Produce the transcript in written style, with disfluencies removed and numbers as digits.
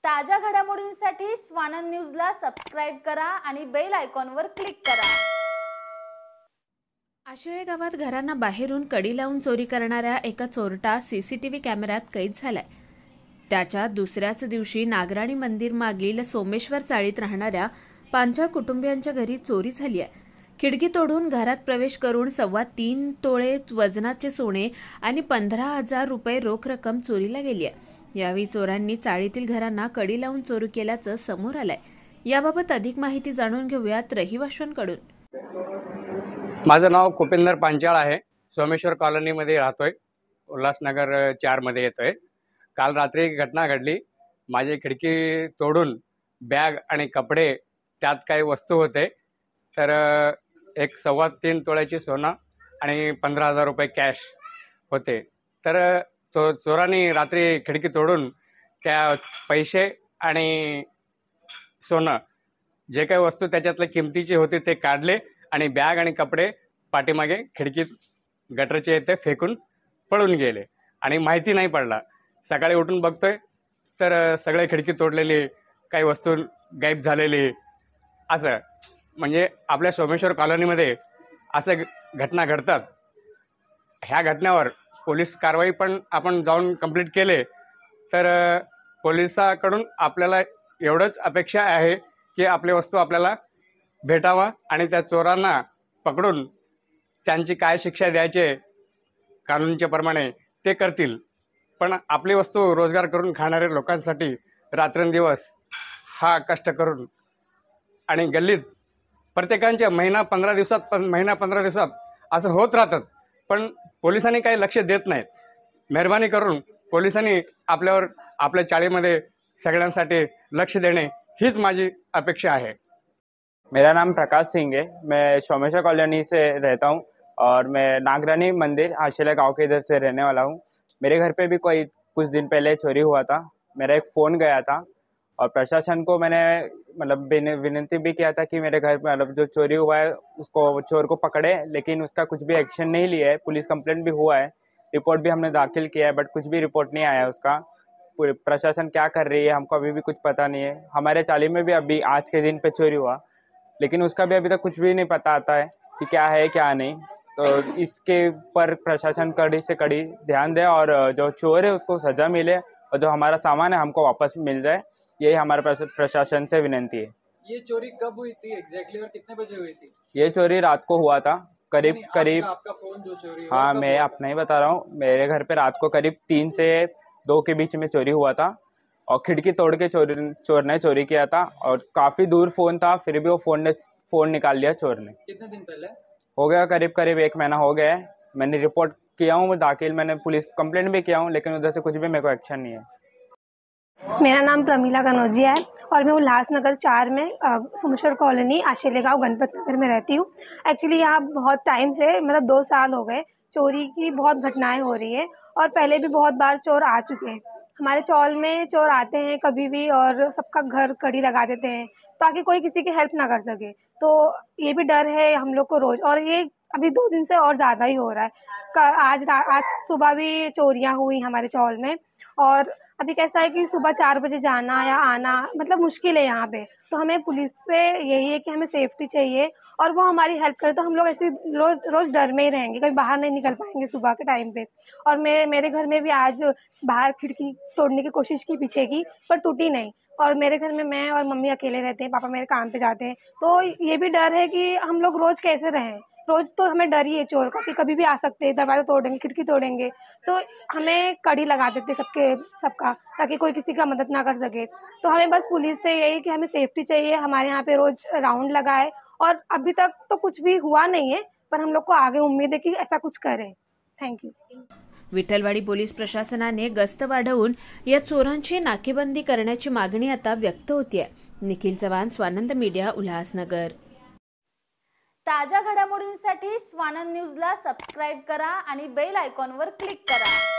ताज्या घडामोडींसाठी स्वानंद न्यूजला सबस्क्राइब करा आणि बेल आयकॉनवर क्लिक करा। आशिळे गावात घरांना बाहेरून कडी लावून चोरी करणाऱ्या एका चोरटा सीसीटीव्ही कॅमेऱ्यात कैद झालाय। त्याच्या दुसऱ्याच दिवशी नागराणी मंदिर मागील सोमेश्वर चाळीत राहणाऱ्या पांचाळ कुटुंबियांच्या घरी चोरी झाली आहे। खिडकी तोडून घरात प्रवेश करून 3.25 तोळे वजनाचे सोने आणि 15,000 रुपये रोख रक्कम चोरीला गेली आहे। यावेळी चोरांनी चाळीतील घरांना कडी लावून चोरी केल्याचं समोर आलंय। याबाबत अधिक माहिती जाणून घेऊयात रहिवाशांकडून। माझं नाव कुपेंद्र पांचाळ आहे। सोमेश्वर कॉलनीमध्ये राहतोय। उल्हासनगर 4 मध्ये येतोय। काल रात्री एक घटना घडली। माझी खिडकी तोडून बॅग आणि कपडे त्यात काही वस्तू होते तर एक 3.25 तोळ्याची सोनं आणि 15,000 रुपये कॅश होते। तर तो चोरांनी रात्री खिडकी तोडून त्या पैसे आणि सोनं जे काही वस्तू त्याच्यातले किमतीचे होते ते काढले आणि बॅग आणि कपडे पाठीमागे खिडकीत गटरच्या इथे फेकून पळून गेले आणि माहिती नाही पडला। सकाळी उठून बघतोय तर सगळे खिडकी तोडलेली, काही वस्तू गायब झालेली। असं म्हणजे आपल्या सोमेश्वर कॉलनीमध्ये असं घटना घडतात। ह्या घटनेवर पोलीस कारवाई पण आपण जाऊन कंप्लीट केले तर पोलिसांकडून आपल्याला एवढंच अपेक्षा आहे की आपली वस्तू आपल्याला भेटावा आणि त्या चोरांना पकडून त्यांची काय शिक्षा द्यायचे कानूनच्या प्रमाणे ते करतील। पण आपली वस्तू रोजगार करून खाणाऱ्या लोकांसाठी रात्रंदिवस हा कष्ट करून आणि गल्लीत प्रत्येकांच्या महिना 15 दिवसात असं होत राहतं, पण पोलिसांनी काही लक्ष देत नाहीत। मेहरबानी करून पोलिसांनी आपल्यावर आपल्या चाळीमध्ये सगळ्यांसाठी लक्ष देणे हीच माझी अपेक्षा है। मेरा नाम प्रकाश सिंह है। मैं सोमेश्वर कॉलोनी से रहता हूँ और मैं नागरानी मंदिर आशिले गांव के इधर से रहने वाला हूँ। मेरे घर पे भी कुछ दिन पहले चोरी हुआ था। मेरा एक फ़ोन गया था और प्रशासन को मैंने विनती भी किया था कि मेरे घर जो चोरी हुआ है उसको चोर को पकड़े, लेकिन उसका कुछ भी एक्शन नहीं लिया है। पुलिस कंप्लेंट भी हुआ है, रिपोर्ट भी हमने दाखिल किया है, बट कुछ भी रिपोर्ट नहीं आया उसका। प्रशासन क्या कर रही है हमको अभी भी कुछ पता नहीं है। हमारे चाली में भी अभी आज के दिन पे चोरी हुआ, लेकिन उसका भी अभी तक कुछ भी नहीं पता आता है कि क्या है क्या नहीं। तो इसके पर प्रशासन कड़ी से कड़ी ध्यान दे और जो चोर है उसको सज़ा मिले और जो हमारा सामान है हमको वापस मिल जाए, यही हमारे प्रशासन से विनती है। ये चोरी कब हुई थी एग्जैक्टली और कितने बजे हुई थी? ये चोरी रात को हुआ था करीब आपका फोन जो चोरी हुआ? हाँ, मैं अपना ही बता रहा हूँ। मेरे घर पे रात को करीब 3 से 2 के बीच में चोरी हुआ था और खिड़की तोड़ के चोर ने चोरी किया था और काफ़ी दूर फ़ोन था, फिर भी वो फ़ोन निकाल लिया चोर ने। कितने दिन पहले? हो गया करीब 1 महीना हो गया है। मैंने रिपोर्ट किया हूँ दाखिल, मैंने पुलिस कंप्लेंट भी किया हूँ, लेकिन उधर से कुछ भी मेरे को एक्शन नहीं है। मेरा नाम प्रमीला कनौजिया है और मैं उल्लासनगर 4 में सोमेश्वर कॉलोनी आशिले गांव गणपत नगर में रहती हूँ। एक्चुअली यहाँ बहुत टाइम से मतलब 2 साल हो गए चोरी की बहुत घटनाएं हो रही है और पहले भी बहुत बार चोर आ चुके हैं। हमारे चौल में चोर आते हैं कभी भी और सबका घर कड़ी लगा देते हैं ताकि कोई किसी की हेल्प ना कर सके। तो ये भी डर है हम लोग को रोज़, और ये अभी 2 दिन से और ज़्यादा ही हो रहा है। आज सुबह भी चोरियाँ हुई हमारे चौल में और अभी कैसा है कि सुबह 4 बजे जाना या आना मतलब मुश्किल है यहाँ पे। तो हमें पुलिस से यही है कि हमें सेफ्टी चाहिए और वो हमारी हेल्प करे, तो हम लोग ऐसे रोज़ डर में ही रहेंगे, कभी बाहर नहीं निकल पाएंगे सुबह के टाइम पे। और मेरे घर में भी आज बाहर खिड़की तोड़ने की कोशिश की पीछे की, पर टूटी नहीं। और मेरे घर में मैं और मम्मी अकेले रहते हैं, पापा मेरे काम पे जाते हैं। तो ये भी डर है कि हम लोग रोज़ कैसे रहें। रोज़ तो हमें डर ही है चोर का कि कभी भी आ सकते हैं, दरवाज़ा तोड़ेंगे, खिड़की तोड़ेंगे। तो हमें कड़ी लगा देते सबका ताकि कोई किसी का मदद ना कर सके। तो हमें बस पुलिस से यही कि हमें सेफ्टी चाहिए, हमारे यहाँ पे रोज़ राउंड लगाए। और अभी तक तो कुछ भी हुआ नहीं है, पर हम लोग को आगे उम्मीद है कि ऐसा कुछ करें। Thank you. विठ्ठलवाडी पोलीस प्रशासनाने गस्त वाढवून या चोरांची नाकेबंदी करण्याची मागणी आता व्यक्त होतीये। निखिल चव्हाण, स्वानंद मीडिया, उल्हासनगर। ताज्या घडामोडींसाठी स्वानंद न्यूजला सबस्क्राइब करा आणि बेल आयकॉनवर क्लिक करा।